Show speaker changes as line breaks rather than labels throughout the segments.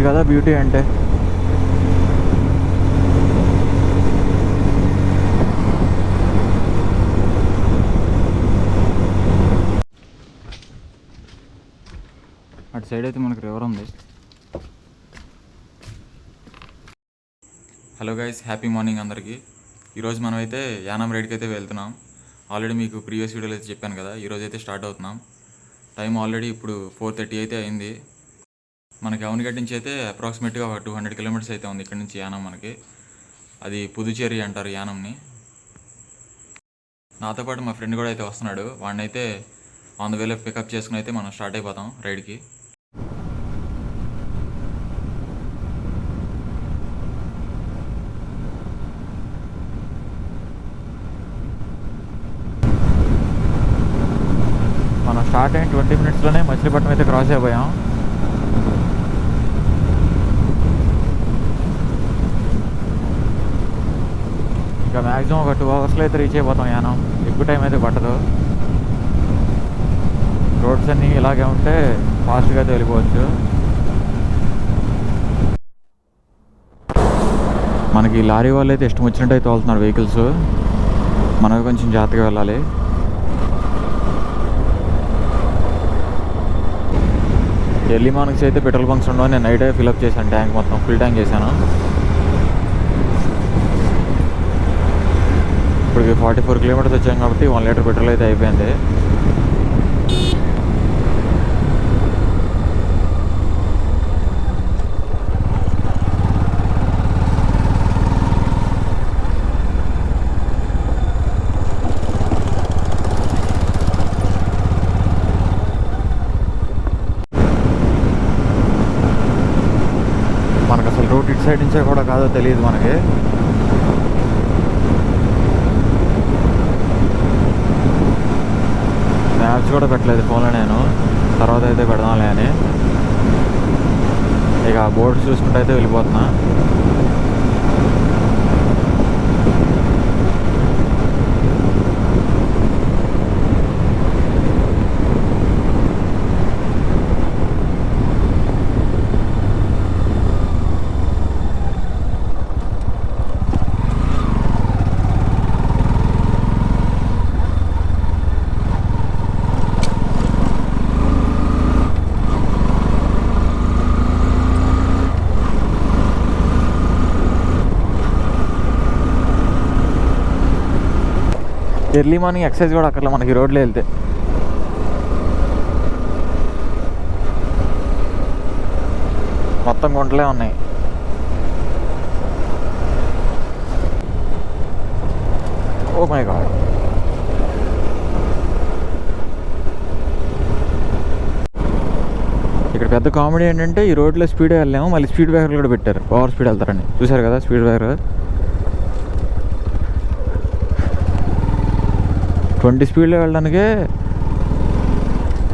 కదా బ్యూటీ అంటే. అటు సైడ్ అయితే మనకు రివర్ ఉంది. హలో గైస్, హ్యాపీ మార్నింగ్ అందరికీ. ఈరోజు మనం అయితే యానం రైడ్కి అయితే వెళ్తున్నాం. ఆల్రెడీ మీకు ప్రీవియస్ వీడియోలో అయితే చెప్పాను కదా. ఈరోజు అయితే స్టార్ట్ అవుతున్నాం. టైం ఆల్రెడీ ఇప్పుడు 4:30 అయితే అయింది. మనకి అవనిగడ్డ నుంచి అయితే అప్రాక్సిమేట్గా 200 కిలోమీటర్స్ అయితే ఉంది ఇక్కడ నుంచి యానం. మనకి అది పుదుచేరి అంటారు యానంని. నాతో పాటు మా ఫ్రెండ్ కూడా అయితే వస్తున్నాడు. వాడిని అయితే ఆన్ ద వేలో పికప్ చేసుకుని అయితే మనం స్టార్ట్ అయిపోతాం రైడ్కి. మనం స్టార్ట్ అయిన 20 మినిట్స్లోనే మచిలీపట్నం అయితే క్రాస్ అయిపోయాం. ఇంకా మ్యాక్సిమం ఒక 2 అవర్స్లో అయితే రీచ్ అయిపోతాం యానం. ఎక్కువ టైం అయితే పట్టదు. రోడ్స్ అన్నీ ఇలాగే ఉంటే ఫాస్ట్గా అయితే వెళ్ళిపోవచ్చు. మనకి లారీ వాళ్ళు అయితే ఇష్టం వచ్చినట్టు అయితే వెళ్తున్నారు వెహికల్స్. మనకు కొంచెం జాగ్రత్తగా వెళ్ళాలి. ఎర్లీ మార్నింగ్స్ అయితే పెట్రోల్ బంక్స్ ఉండవు. నేను నైటే ఫిల్అప్ చేశాను, ట్యాంక్ మొత్తం ఫుల్ ట్యాంక్ చేశాను. ఇప్పుడు 44 కిలోమీటర్స్ వచ్చాం కాబట్టి 1 లీటర్ పెట్రోల్ అయితే అయిపోయింది. మనకు అసలు రోడ్ ఇటు సైడ్ నుంచే కూడా కాదో తెలియదు మనకి. మ్యాప్స్ కూడా పెట్టలేదు ఫోన్లో నేను, తర్వాత అయితే పెడదాంలే అని. ఇక బోర్డ్స్ చూసుకుంటూ అయితే వెళ్ళిపోతున్నా. ఎర్లీ మార్నింగ్ ఎక్సర్సైజ్ కూడా అక్కడ మనకి రోడ్లో వెళ్తే. మొత్తం గుంటలే ఉన్నాయి. Oh my god. ఇక్కడ పెద్ద కామెడీ ఏంటంటే ఈ రోడ్లో స్పీడ్ వెళ్ళాము, మళ్ళీ స్పీడ్ బ్రేకర్లు కూడా పెట్టారు. ఓవర్ స్పీడ్ వెళ్తారని చూసారు కదా స్పీడ్ బ్రేకర్. 20 స్పీడ్లో వెళ్ళడానికే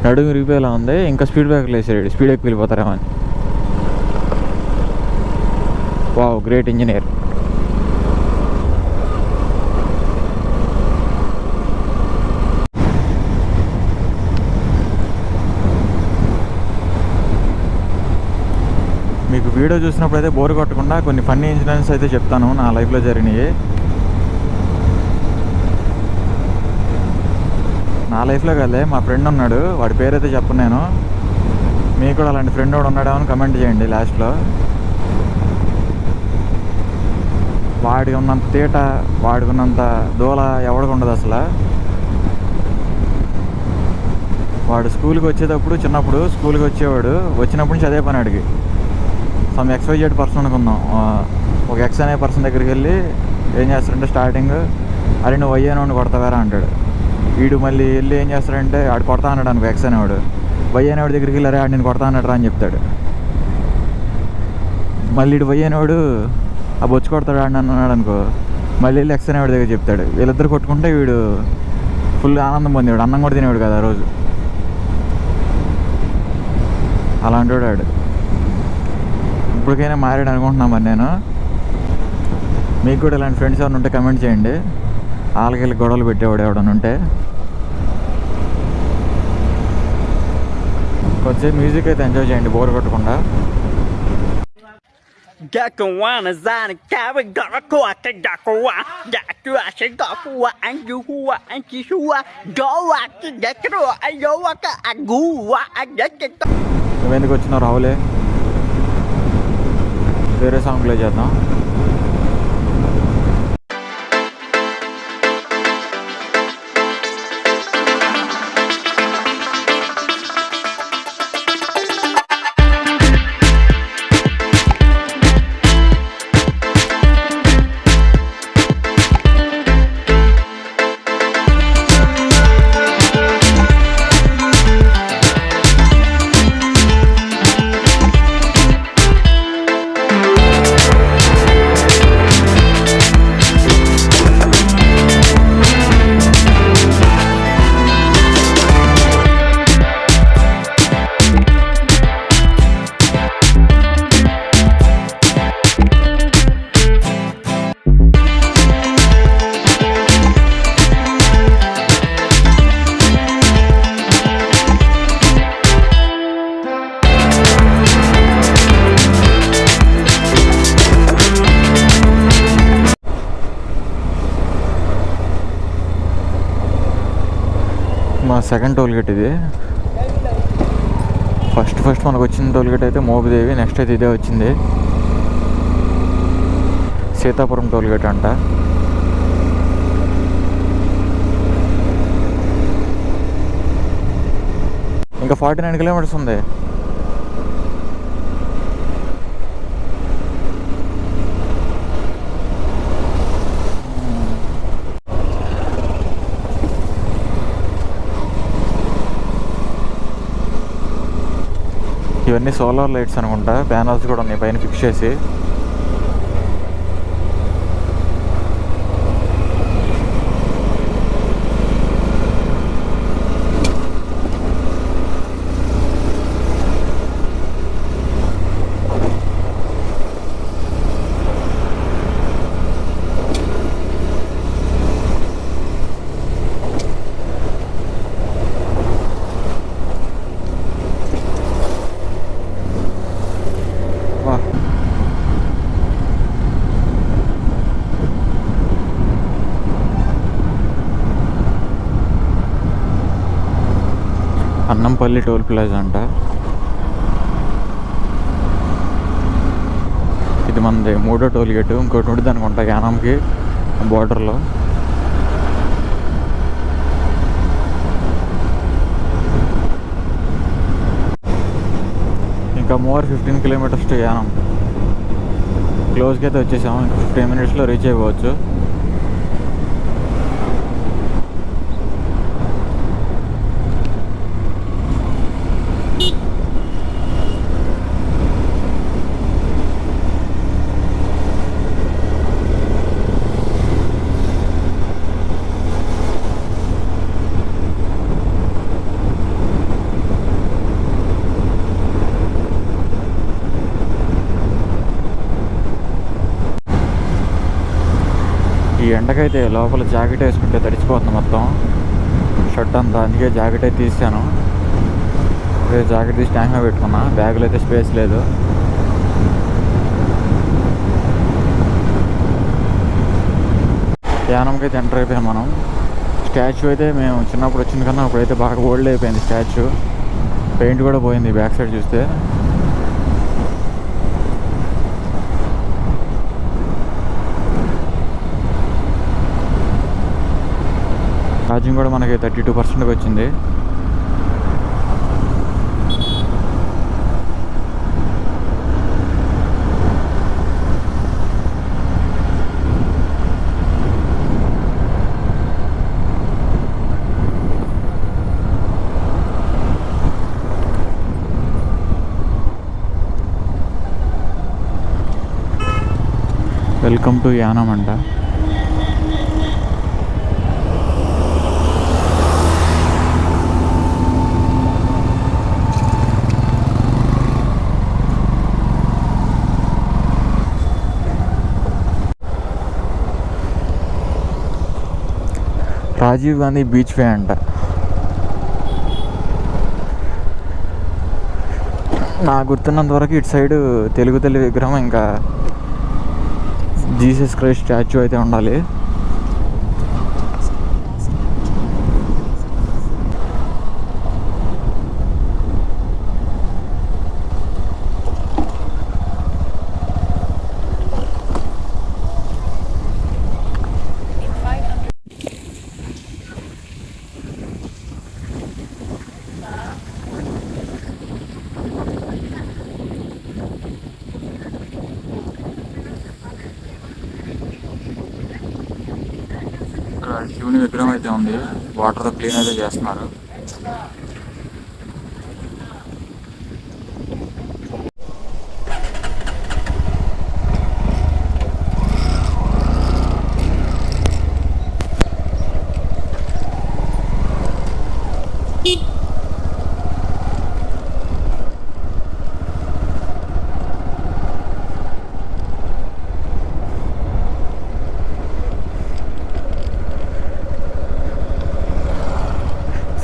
నడుము విరిగిపోయేలా ఉంది, ఇంకా స్పీడ్ బ్రేకర్లు వేసాడు. స్పీడ్ ఎక్కువ వెళ్ళిపోతారేమో అని. Wow, great engineer. మీకు వీడియో చూసినప్పుడు అయితే బోర్ కొట్టకుండా కొన్ని ఫన్నీ ఇన్సిడెంట్స్ అయితే చెప్తాను నా లైఫ్లో జరిగినాయి. నా లైఫ్లో కదే, మా ఫ్రెండ్ ఉన్నాడు, వాడి పేరైతే చెప్పను నేను. మీకు కూడా అలాంటి ఫ్రెండ్ కూడా ఉన్నాడేమో అని కమెంట్ చేయండి లాస్ట్లో. వాడికి ఉన్నంత తీట, వాడికి ఉన్నంత దూల ఎవడికి ఉండదు అసలు. వాడు స్కూల్కి వచ్చేటప్పుడు, చిన్నప్పుడు స్కూల్కి వచ్చేవాడు, వచ్చినప్పటి నుంచి అదే పని అడిగి సమ్ XYZ పర్సన్ అనుకుందాం. ఒక X అనే పర్సన్ దగ్గరికి వెళ్ళి ఏం చేస్తారంటే స్టార్టింగ్, అరే నువ్వు అయ్యాను కొడతావారా అంటాడు. వీడు మళ్ళీ వెళ్ళి ఏం చేస్తాడంటే ఆడు కొడతా అన్నాడు అనుకో, X అనేవాడు. వై అనేవాడి దగ్గరికి వెళ్ళి అరే ఆడు నేను కొడతా అన్నాడు రా అని చెప్తాడు. మళ్ళీ ఇటు వై అనేవాడు ఆ బొచ్చు కొడతాడు ఆడిని అన్నాడు అనుకో, మళ్ళీ వెళ్ళి X అనేవాడి దగ్గర చెప్తాడు. వీళ్ళిద్దరు కొట్టుకుంటే వీడు ఫుల్ ఆనందం పొందేవాడు, అన్నం కూడా తినేవాడు కదా ఆ రోజు. అలాంటి వాడు ఆడు. ఇప్పటికైనా మారాడు అనుకుంటున్నాను మరి నేను. మీకు కూడా ఇలాంటి ఫ్రెండ్స్ ఎవరైనా ఉంటే కమెంట్ చేయండి. వాళ్ళకి గొడవలు పెట్టేవాడు ఎవడన్నా ఉంటే. కొంచెం మ్యూజిక్ అయితే ఎంజాయ్ చేయండి బోర్ కొట్టకుండా.
Gakuana Zana Kava Garakua Kagakua Dakua Shigakua and Yuhua and Kishua Goa Gakua Ayowaka Agua Agaka.
నువ్వెందుకు వచ్చినావు రావులే, వేరే సాంగ్ ప్లే చేద్దాం. మా సెకండ్ టోల్ గేట్ ఇది. ఫస్ట్ మనకు వచ్చిన టోల్ గేట్ అయితే మోపిదేవి, నెక్స్ట్ అయితే ఇదే వచ్చింది సీతాపురం టోల్ గేట్ అంట. ఇంకా 49 కిలోమీటర్స్ ఉంది. ఇవన్నీ సోలార్ లైట్స్ అనుకుంటా, ప్యానల్స్ కూడా ఉన్నాయి పైన ఫిక్స్ చేసి. అన్నంపల్లి టోల్ ప్లాజా అంట. ఇది మనది 3వ టోల్ గేటు. ఇంకోటి ఉంటుంది అనుకుంటా యానంకి బోర్డర్లో. ఇంకా మోర్ 15 కిలోమీటర్స్ టు యానం. క్లోజ్కి అయితే వచ్చేసాము. ఇంకా 15 మినిట్స్లో రీచ్ అయిపోవచ్చు. ఈ ఎండకైతే లోపల జాకెట్ వేసుకుంటే తడిచిపోతుంది మొత్తం షర్ట్ అంతా. అందుకే జాకెట్ అయితే తీసాను. జాకెట్ తీసి ట్యాంక్ మీద పెట్టుకున్నా. బ్యాగులో అయితే స్పేస్ లేదు. యానంకి అయితే ఎంటర్ అయిపోయాం మనం. స్టాచ్యూ అయితే మేము చిన్నప్పుడు వచ్చింది కన్నా అప్పుడైతే బాగా ఓల్డ్ అయిపోయింది స్టాచ్యూ. పెయింట్ కూడా పోయింది బ్యాక్ సైడ్ చూస్తే. ఛార్జింగ్ కూడా మనకి 32% వచ్చింది. వెల్కమ్ టు యానం అంట. రాజీవ్ గాంధీ బీచ్ వే అంట. నాకు గుర్తున్నంత వరకు ఇటు సైడ్ తెలుగు తల్లి విగ్రహం ఇంకా జీసస్ క్రైస్ట్ స్టాచ్యూ అయితే ఉండాలి. శివుని విగ్రహం అయితే ఉంది, వాటర్తో క్లీన్ అయితే చేస్తున్నారు.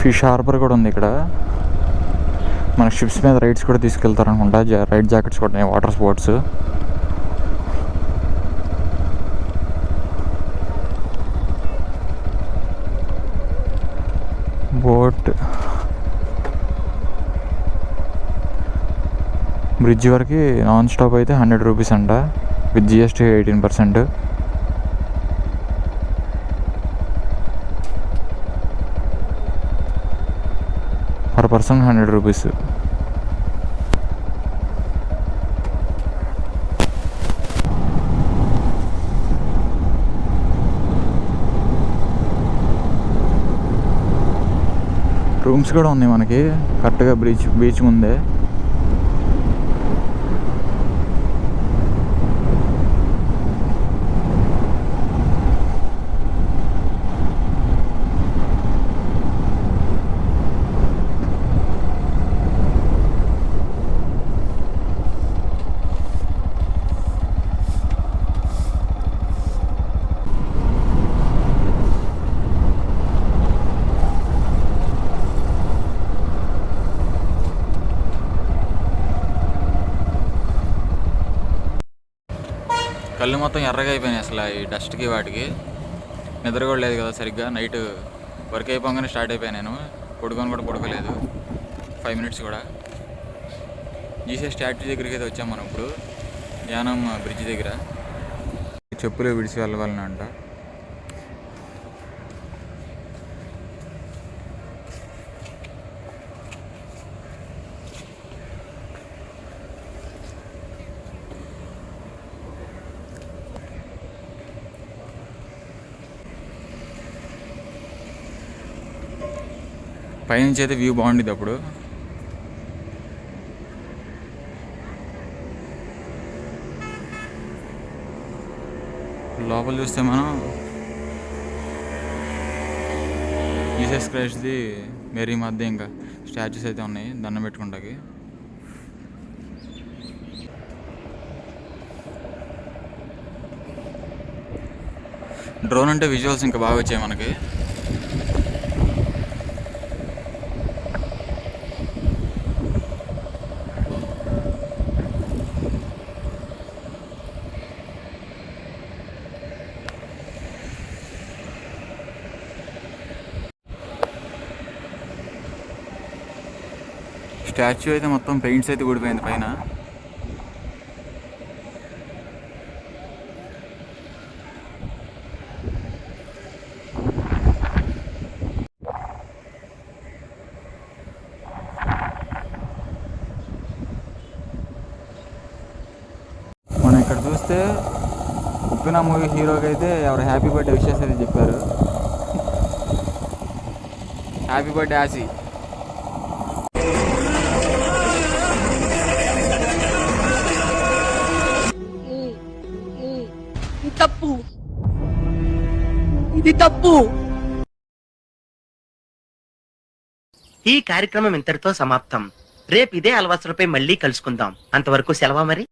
ఫిష్ హార్బర్ కూడా ఉంది ఇక్కడ. మన షిప్స్ మీద రైడ్స్ కూడా తీసుకెళ్తారు అనుకుంటా. రైడ్ జాకెట్స్ కూడా ఉన్నాయి, వాటర్ స్పోర్ట్స్. బోట్ బ్రిడ్జ్ వరకు నాన్ స్టాప్ అయితే 100 రూపీస్ అంట, with GST 18%. Per person 100 rupees. Rooms కూడా ఉన్నాయి మనకి కరెక్ట్గా బీచ్ ముందే. కళ్ళు మొత్తం ఎర్రగా అయిపోయినాయి అసలు ఈ డస్ట్కి వాటికి. నిద్ర కూడా లేదు కదా సరిగ్గా. నైట్ వర్క్ అయిపోగానే స్టార్ట్ అయిపోయాను నేను. పడుకొని కూడా పడుకోలేదు 5 మినిట్స్ కూడా. జీసస్ స్టాట్యూ దగ్గరికి అయితే వచ్చాం మనం ఇప్పుడు, యానం బ్రిడ్జ్ దగ్గర. చెప్పులు విడిచి వెళ్ళవాలని అంట. పైనుంచి అయితే వ్యూ బాగుండేది అప్పుడు. లోపల చూస్తే మనం జీసస్ క్రైస్ట్ది, మేరీ మధ్య ఇంకా స్టాచ్యూస్ అయితే ఉన్నాయి దండం పెట్టుకుంటాకి. డ్రోన్ అంటే విజువల్స్ ఇంకా బాగా వచ్చాయి మనకి. స్టాచ్యూ అయితే మొత్తం పెయింట్స్ అయితే ఊడిపోయింది పైన. మనం ఇక్కడ చూస్తే ఉప్పిన మూవీ హీరోకి అయితే ఎవరు హ్యాపీ బర్త్డే విషెస్ అయితే చెప్పారు. హ్యాపీ బర్త్డే ఆసి.
తప్పు, ఇది తప్పు. ఈ కార్యక్రమం ఇంతటితో సమాప్తం. రేపు ఇదే అలవాసులపై మళ్ళీ కలుసుకుందాం. అంతవరకు సెలవా మరి.